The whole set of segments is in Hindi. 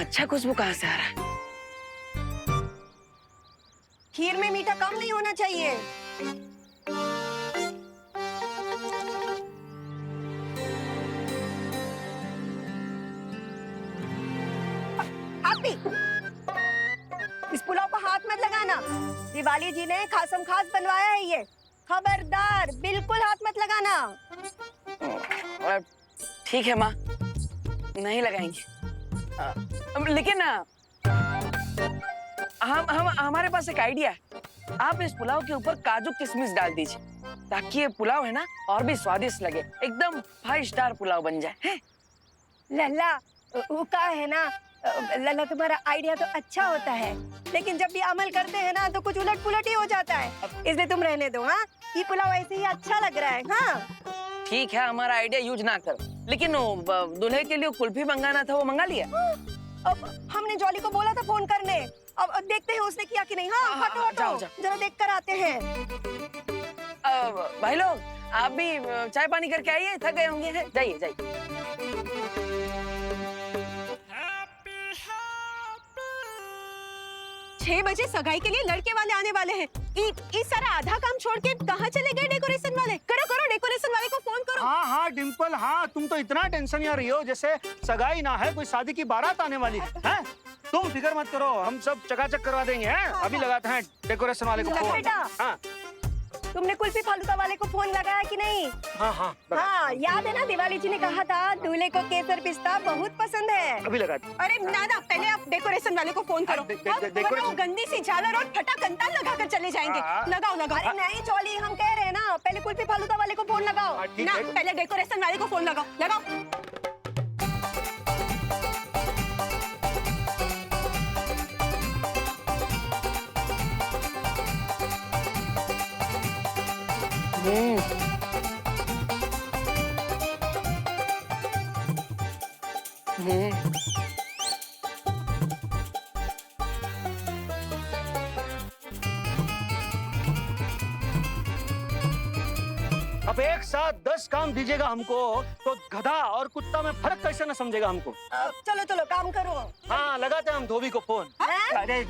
अच्छा खुशबू कहाँ से आ रहा है? खीर में मीठा कम नहीं होना चाहिए। इस पुलाव को हाथ मत लगाना। दिवाली जी ने खासम खास बनवाया है ये। खबरदार, बिल्कुल हाथ मत लगाना। ठीक है माँ, नहीं लगाएंगे। लेकिन हम हमारे पास एक आइडिया है। आप इस पुलाव के ऊपर काजू किशमिश डाल दीजिए ताकि ये पुलाव है ना और भी स्वादिष्ट लगे, एकदम 5 स्टार पुलाव बन जाए। है? लल्ला, वो का है ना, लल्ला तुम्हारा आइडिया तो अच्छा होता है, लेकिन जब भी अमल करते हैं ना तो कुछ उलट पुलट ही हो जाता है। इसलिए तुम रहने दो। हाँ, ये पुलाव ऐसे ही अच्छा लग रहा है। हाँ ठीक है, हमारा आइडिया यूज ना कर। लेकिन दूल्हे के लिए कुल्फी मंगाना था, वो मंगा लिया? अब हमने जॉली को बोला था फोन करने। अब देखते हैं उसने किया कि नहीं। हाँ, हटो हटो, जरा देख कर आते हैं। भाई लोग, आप भी चाय पानी करके आइए, थक गए होंगे। जाइए जाइए। 6 बजे सगाई के लिए लड़के वाले आने वाले हैं। इस सारा आधा काम छोड़ के कहाँ चले गए डेकोरेशन वाले? करो करो, डेकोरेशन वाले को फोन करो। हाँ हाँ डिम्पल, हाँ तुम तो इतना टेंशन में रही हो जैसे सगाई ना है, कोई शादी की बारात आने वाली है। तुम फिक्र मत करो, हम सब चकाचक करवा देंगे। हैं? अभी लगाते हैं डेकोरेशन वाले को फोन। हाँ। तुमने कुल्फी फालूदा वाले को फोन लगाया कि नहीं? हाँ हाँ हाँ, याद है ना, दिवाली जी ने कहा था दूल्हे को केसर पिस्ता बहुत पसंद है। अभी लगाते। अरे ना, पहले आप डेकोरेशन वाले को फोन करो। वो गंदी सी झालर और फटा कंताल लगा कर चले जाएंगे। लगाओ लगाओ। अरे नहीं जॉली, हम कह रहे हैं ना, पहले कुल्फी फालूदा वाले को फोन लगाओ ना, पहले डेकोरेशन वाले को फोन लगाओ। लगाओ। अब एक साथ 10 काम दीजिएगा हमको तो गधा और कुत्ता में फर्क कैसे न समझेगा हमको। चलो चलो काम करो। हाँ, लगाते हैं हम धोबी को फोन। अरे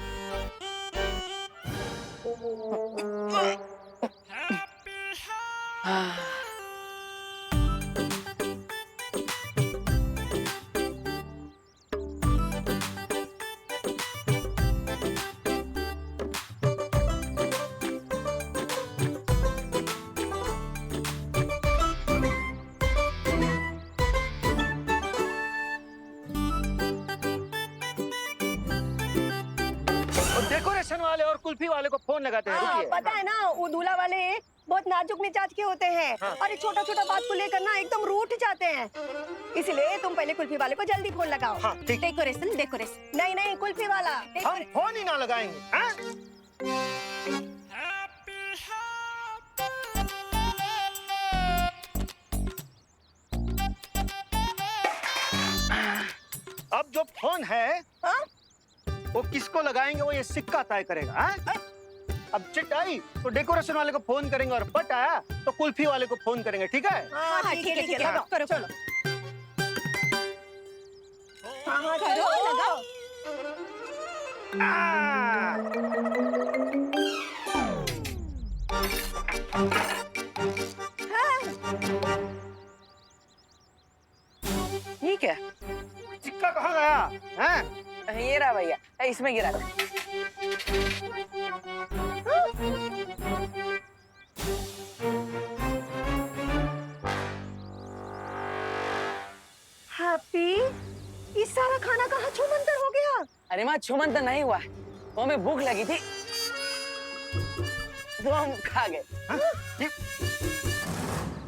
डेकोरेशन वाले और कुल्फी वाले को फोन लगाते हैं। रुकिए। पता है ना, वो दूल्हा वाले बहुत नाजुक मिजाज के होते हैं। और छोटा छोटा बात को लेकर ना एकदम रूठ जाते हैं। इसलिए तुम पहले कुल्फी वाले को जल्दी फोन लगाओ। हाँ, डेकोरेशन डेकोरेशन नहीं, कुल्फी वाला। हम फोन ही ना लगाएंगे। अब जो फोन है वो किसको लगाएंगे वो ये सिक्का तय करेगा। अब चिट आई तो डेकोरेशन वाले को फोन करेंगे और पट आया तो कुल्फी वाले को फोन करेंगे। ठीक है? हाँ, ठीक है, लगाओ, करो चलो। हाँ, करो, लगाओ। ठीक है। सिक्का कहाँ गया? हैं? ये रहा भैया, इसमें गिरा। हैप्पी, ये सारा खाना कहाँ छूमंतर हो गया? अरे माँ, छूमंतर नहीं हुआ, वो हमें भूख लगी थी तो हम खा गए।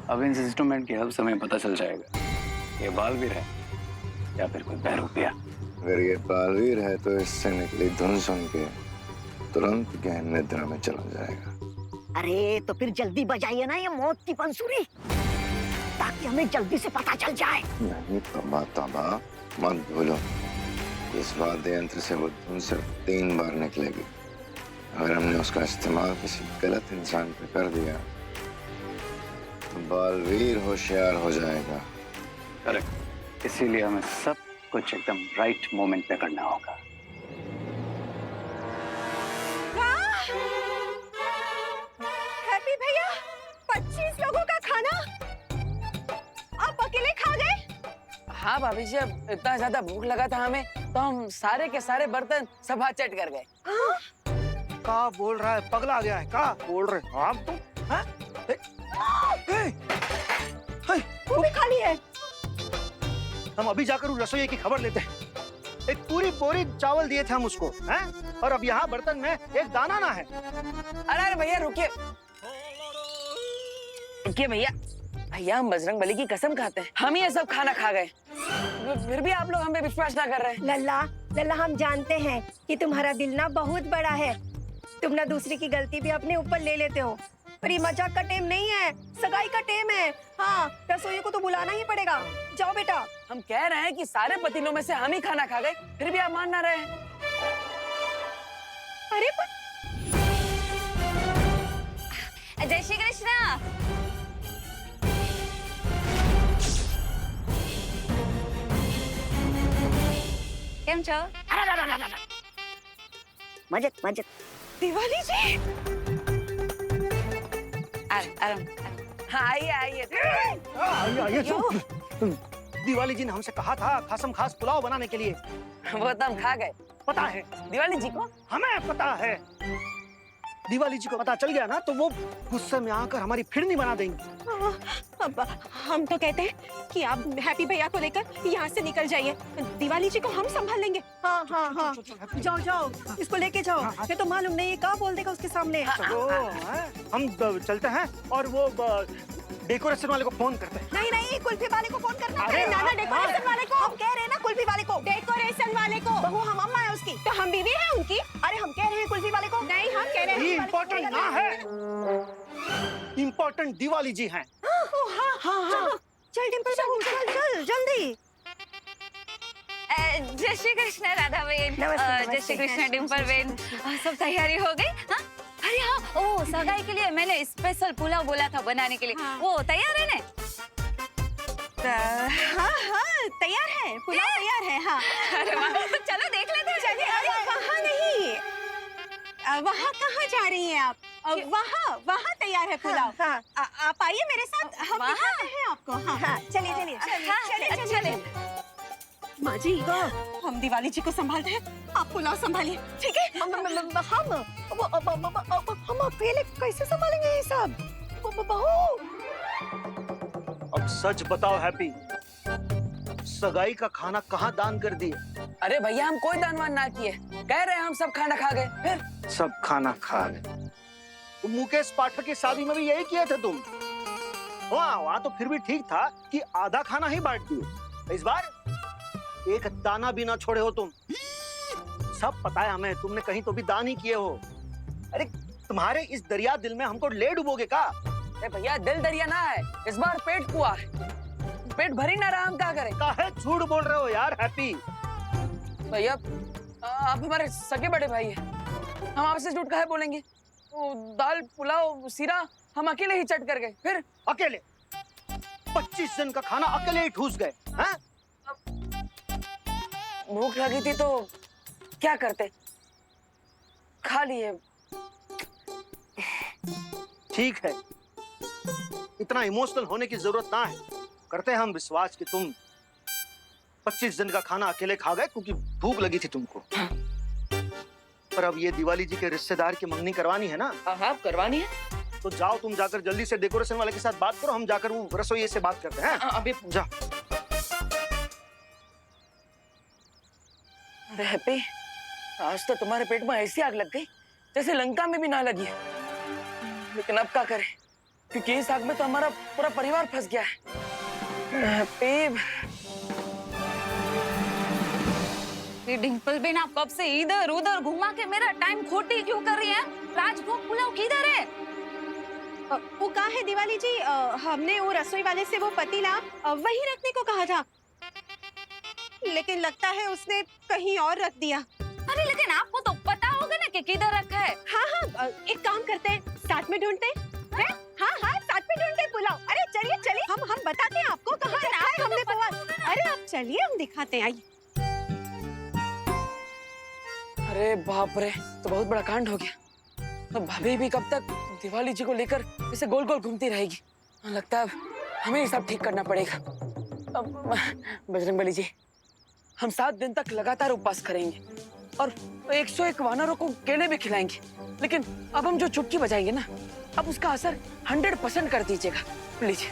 अब इन इंस्ट्रूमेंट की हेल्प से हमें पता चल जाएगा ये बालवीर है या फिर कोई बहरूपिया। अगर ये बालवीर है तो इससे निकली धुन सुन के तुरंत गहन निद्रा में चला जाएगा। अरे तो फिर जल्दी बजाइए ना ये मौत की बंसुरी, ताकि हमें जल्दी से पता चल जाए। नहीं तबा मत भूलो, इस वाद्य यंत्र से वो धुन सिर्फ 3 बार निकलेगी। अगर हमने उसका इस्तेमाल किसी गलत इंसान पे कर दिया तो बालवीर होशियार हो जाएगा। करेक्ट, इसीलिए हमें सब कुछ एकदम राइट मोमेंट पे करना होगा। हैप्पी भैया, 25 लोगों का खाना आप अकेले खा गए? हाँ भाभी जी, अब इतना ज्यादा भूख लगा था हमें तो हम सारे के सारे बर्तन सभा चट कर गए। का बोल रहा है, पगला गया है, का बोल रहे हो आप तुम? हाँ? वो भी खाली है। हम अभी जाकर उस रसोई की खबर लेते हैं। एक पूरी बोरी चावल दिए थे हम उसको, हैं? और अब यहाँ बर्तन में एक दाना ना है। अरे अरे भैया रुकिए, रुकिए भैया। भैया हम बजरंगबली की कसम खाते हैं, हम ये सब खाना खा गए, फिर भी आप लोग हम पे विश्वास ना कर रहे हैं। लल्ला, लल्ला हम जानते हैं कि तुम्हारा दिल ना बहुत बड़ा है। तुम ना दूसरे की गलती भी अपने ऊपर ले लेते हो, पर ये मजाक का टेम नहीं है, सगाई का टेम है। हाँ, रसोई को तो बुलाना ही पड़ेगा। जाओ बेटा। हम कह रहे हैं कि सारे पतीलों में से हम ही खाना खा गए, फिर भी आप मान ना रहे हैं। अरे जय श्री कृष्ण। કેમ છો? मजेत मजेत। दिवाली जी, આરામ हाँ आइए आइए। ये दिवाली जी ने हमसे कहा था खासम खास पुलाव बनाने के लिए। वो तो हम खा गए। पता है, दिवाली जी को हमें पता है। दिवाली जी को पता चल गया ना तो वो गुस्से में आकर हमारी फिरनी बना देंगी। अब हम तो कहते हैं कि आप हैप्पी भैया को लेकर यहाँ से निकल जाइए। दिवाली जी को हम संभाल लेंगे। हाँ हाँ हाँ, जाओ जाओ, इसको लेके जाओ। ये तो मालूम नहीं क्या बोल देगा उसके सामने। चलो, हम चलते हैं और वो डेकोरेशन वाले को फोन करते हैं। नहीं नहीं, कुल्फी वाले को फोन करना। अरे नाना, हाँ, डेकोरेशन वाले को। हम कह रहे हैं ना कुल्फी वाले को। डेकोरेशन वाले को। बहू हम अम्मा है उसकी, तो हम बीवी है उनकी। अरे हम कह रहे हैं कुल्फी वाले को। नहीं, हम कह रहे हैं ये इम्पोर्टेंट ना है, इम्पोर्टेंट दिवाली जी हैं। हाँ हाँ हाँ, चल डिम्पल बहू, चल चल जल्दी। जय श्री कृष्ण राधा बेन। नमस्ते, जय नमस्ते। श्री कृष्ण डिम्पल बेन। सब तैयारी हो गई? हाँ? अरे हाँ, ओ सगाई के लिए मैंने स्पेशल पुलाव बोला था बनाने के लिए। हाँ। वो तैयार है ना? हाँ हाँ, तैयार है, पुलाव तैयार है। हाँ, अरे वाह, तो चलो देख लेते हैं। चलिए। अरे वहाँ नहीं, वहाँ कहाँ जा रही हैं आप? वहाँ वहाँ तैयार है पुलाव। हाँ, आप आइए मेरे साथ, हम वहाँ? दिखाते हैं आपको। हाँ हाँ, चलिए चलिए हाँ, चलिए। माँ जी, हम दिवाली जी को संभालते हैं, आप पुलाव संभालिए, ठीक है? हम अकेले कैसे संभालेंगे ये सब? बहू, अब सच बताओ हैप्पी, सगाई का खाना कहाँ दान कर दिए? अरे भैया हम कोई दानवान ना किए, कह रहे हैं हम सब खाना खा गए। फिर सब खाना खा गए। तो मुकेश पाठक की शादी में भी यही किए थे तुम। वहाँ तो फिर भी ठीक था कि आधा खाना ही बांट दिए। इस बार एक दाना भी ना छोड़े हो तुम। सब पता है हमें, तुमने कहीं तो भी दान ही किए हो। अरे तुम्हारे इस दरिया दिल में हमको ले डुबोगे का? अरे भैया दिल दरिया ना है, इस बार पेट कुआ है, पेट भरी ना रहा, हम क्या करें? काहे झूठ बोल रहे हो यार हैप्पी? भैया आप हमारे सगे बड़े भाई हैं, हम आपसे झूठ काहे बोलेंगे? वो दाल पुलाव सीरा हम अकेले ही चट कर गए। फिर अकेले 25 जन का खाना अकेले ही ठूस गए हैं? भूख लगी थी तो क्या करते, खा लिए। ठीक है, इतना इमोशनल होने की जरूरत ना है। करते हैं हम विश्वास कि तुम 25 जन का खाना अकेले खा गए क्योंकि भूख लगी थी तुमको। पर अब ये दिवाली जी के रिश्तेदार की मंगनी करवानी है ना? हाँ करवानी है। तो जाओ, तुम जाकर जल्दी से डेकोरेशन वाले के साथ बात करो, हम जाकर वो रसोइये से बात करते हैं। अभी जा। अरे हैप्पी, आज तो तुम्हारे पेट में ऐसी आग लग गई जैसे लंका में भी ना लगी है। लेकिन अब क्या करें, क्योंकि इस आग में तो हमारा पूरा परिवार फंस गया है। हैप्पी, ये डिम्पल बेन आप कब से इधर उधर घुमा के मेरा टाइम खोटी क्यों कर रही है? राजभोग पुलाव किधर है? वो कहाँ है दिवाली जी? हमने वो रसोई वाले से वो पतीला वही रखने को कहा था, लेकिन लगता है उसने कहीं और रख दिया। अरे लेकिन आपको तो पता होगा ना कि किधर रखा है। हाँ हाँ, एक काम करते हैं, साथ में ढूंढते हैं। हाँ हाँ, साथ में ढूंढते हैं पुलाव। अरे चलिए चलिए, हम बताते हैं आपको कहाँ रखा है हमने पुलाव। अरे आप चलिए, हम दिखाते हैं, आइए। अरे बाप रे, तो बहुत बड़ा कांड हो गया। अब भाभी भी कब तक दिवाली जी को लेकर इसे गोल गोल घूमती रहेगी। लगता है अब हमें ये सब ठीक करना पड़ेगा। अब बजरंगबली जी, हम 7 दिन तक लगातार उपवास करेंगे और 101 वानरों को केले भी खिलाएंगे। लेकिन अब हम जो चुटकी बजाएंगे ना, अब उसका असर 100% कर दीजिएगा प्लीज।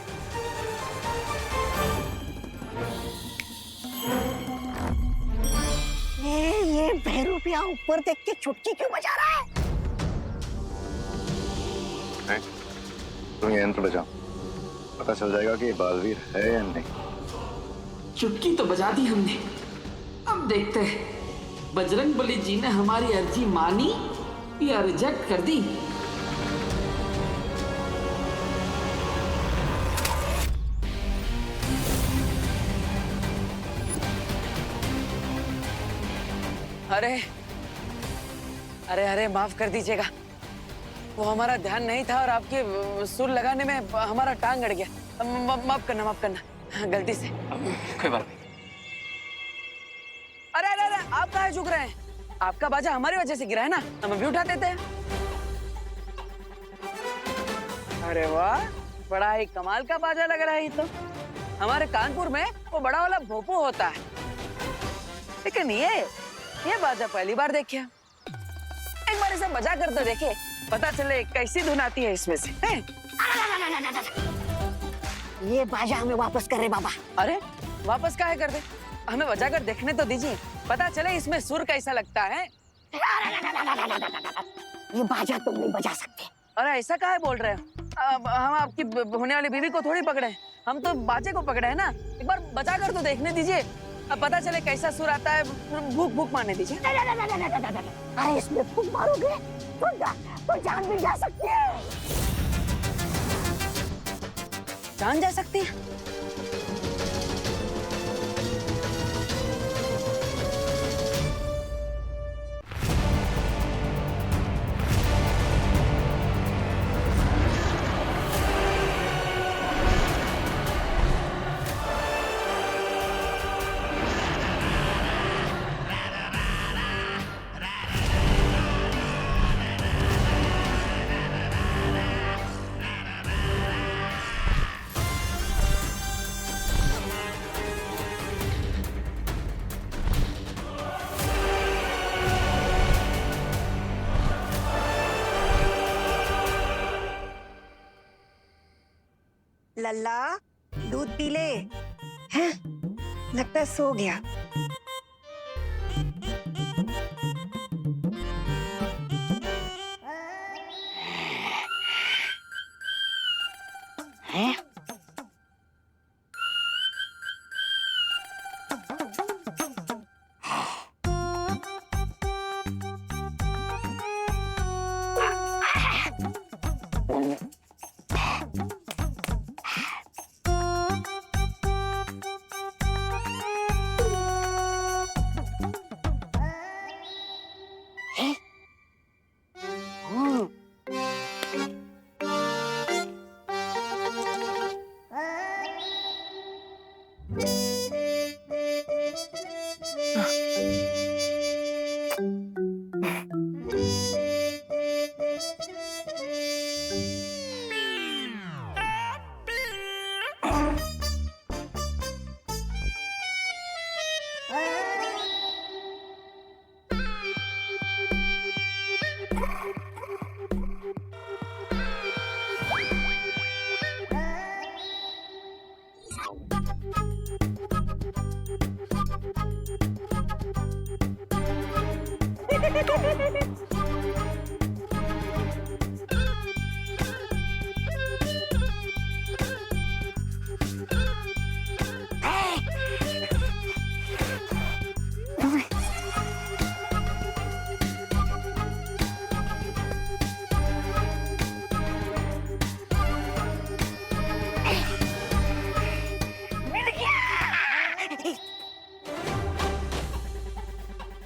ये बहरूपिया ऊपर देख के चुटकी क्यों बजा रहा है? तुम ये यंत्र बजाओ, पता चल जाएगा कि ये बालवीर है या नहीं। चुटकी तो बजा दी हमने, अब देखते हैं बजरंगबली जी ने हमारी अर्जी मानी या रिजेक्ट कर दी। अरे अरे अरे माफ कर दीजिएगा, वो हमारा ध्यान नहीं था और आपके सुर लगाने में हमारा टांग अड़ गया। माफ करना गलती से। कोई बात नहीं। अरे अरे अरे आप कहाँ झुक रहे हैं? आपका बाजा हमारी वजह से गिरा है ना, हम अभी उठा देते हैं। अरे वाह, बड़ा ही कमाल का बाजा लग रहा है ये तो। हमारे कानपुर में वो बड़ा वाला भोपू होता है, लेकिन ये बाजा पहली बार देखा। एक बार इसे बजा कर तो देखे, पता चले कैसी धुन आती है इसमें से। ये बाजा हमें वापस कर रहे बाबा। अरे वापस काहे कर दे, हमें बजा कर देखने तो दीजिए, पता चले इसमें सुर कैसा लगता है। ये बाजा तुम नहीं बजा सकते। अरे ऐसा काहे बोल रहे हो? अब हम आपकी होने वाली बीवी को थोड़ी पकड़े हैं, हम तो बाजे को पकड़े हैं ना। एक बार बजा कर तो देखने दीजिए, अब पता चले कैसा सुर आता है। भूख भूख मारने दीजिए। अरे इसमें फूंक मारोगे तो जान भी जा सकती है। जान जा सकती है? लल्ला दूध पी ले। हैं? लगता है सो गया। हैं?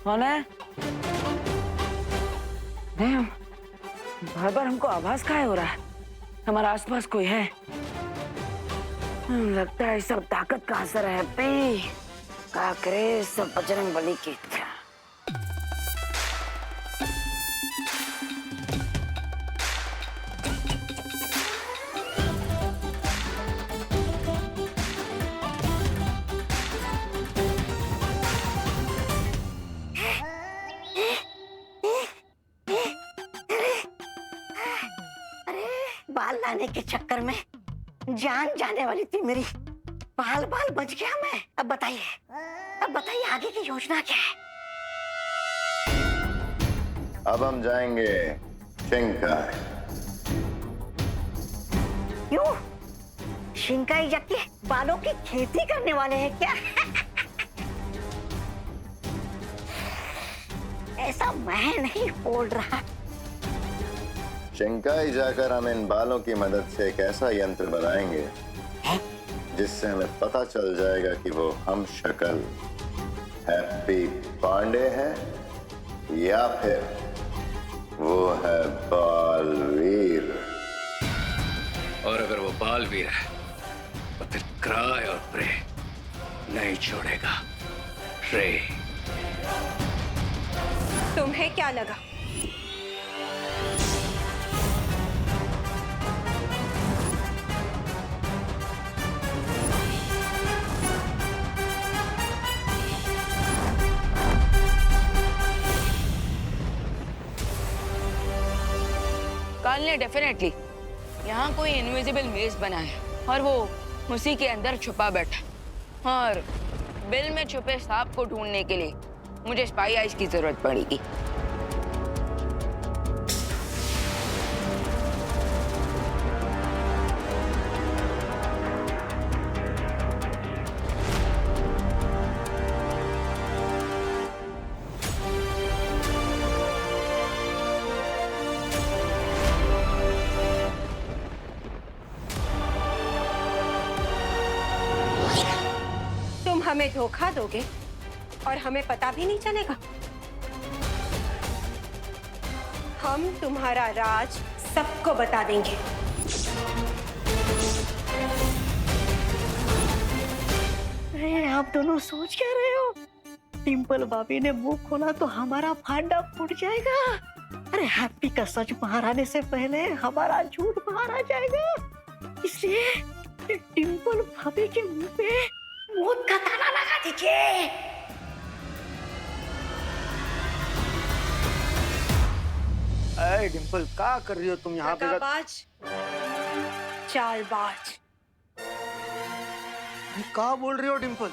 कौन है? नहीं, बार बार हमको आभास काहे हो रहा है हमारा आसपास कोई है। लगता है सब ताकत का असर है। पे का करे सब बजरंगबली की इच्छा। लाने के चक्कर में जान जाने वाली थी मेरी। बाल बाल बच गया मैं। अब बताइए आगे की योजना क्या है? अब हम जाएंगे शिंकाई। क्यों? शिंकाई जाके बालों की खेती करने वाले हैं क्या? ऐसा मैं नहीं बोल रहा। शिंकाई जाकर हम इन बालों की मदद से एक ऐसा यंत्र बनाएंगे जिससे हमें पता चल जाएगा कि वो हम शक्ल हैप्पी पांडे है या फिर वो है बालवीर। और अगर वो बालवीर है तो फिर क्राय और प्रे नहीं छोड़ेगा। रे तुम्हें क्या लगा? काल ने डेफिनेटली यहाँ कोई इनविजिबल मेज बनाया और वो उसी के अंदर छुपा बैठा। और बिल में छुपे सांप को ढूंढने के लिए मुझे स्पाई आइज की जरूरत पड़ेगी। तुम हमें धोखा दोगे और हमें पता भी नहीं चलेगा। हम तुम्हारा राज सबको बता देंगे। अरे आप दोनों सोच क्या रहे हो? डिंपल भाभी ने मुंह खोला तो हमारा भांडा फूट जाएगा। अरे हैप्पी का सच बाहर आने से पहले हमारा झूठ बाहर आ जाएगा। इसलिए डिंपल भाभी के मुंह पे मौत का ताला लगा दीजिए। अरे डिंपल क्या कर रही हो तुम यहाँ पे? चालबाज। क्या बोल रही हो डिंपल?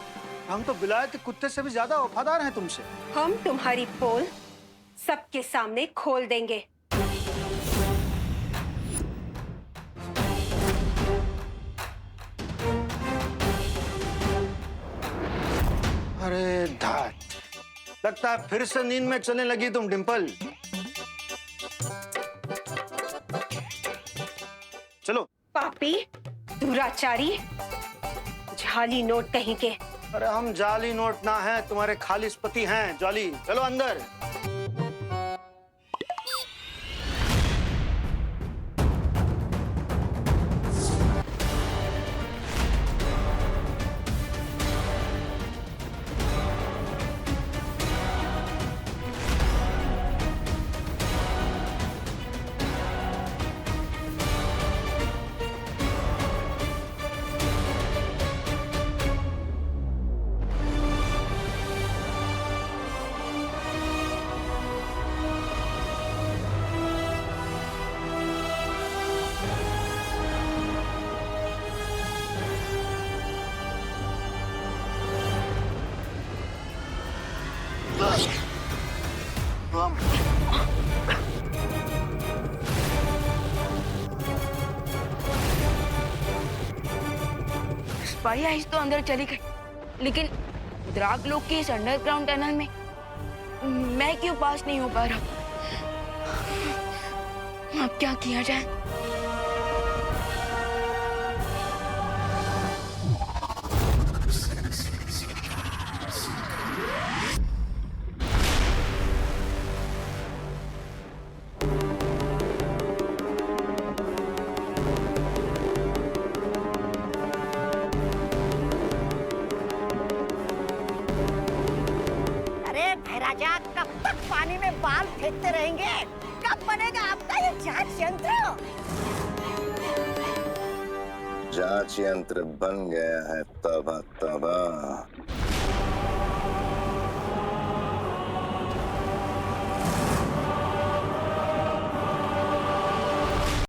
हम तो बिलायती कुत्ते से भी ज्यादा वफादार हैं तुमसे। हम तुम्हारी पोल सबके सामने खोल देंगे। अरे धात, लगता है फिर से नींद में चलने लगी तुम डिंपल। चलो। पापी, दुराचारी, जाली नोट कहीं के। अरे हम जाली नोट ना हैं, तुम्हारे खालिस पति हैं जाली। चलो अंदर। स्पाई आइज तो अंदर चली गई, लेकिन द्राक लोग के इस अंडरग्राउंड टनल में मैं क्यों पास नहीं हो पा रहा? अब क्या किया जाए? राजा कब तक पानी में बाल फेंकते रहेंगे? कब बनेगा आपका ये जांच यंत्र? जांच यंत्र बन गया है तबा तबा।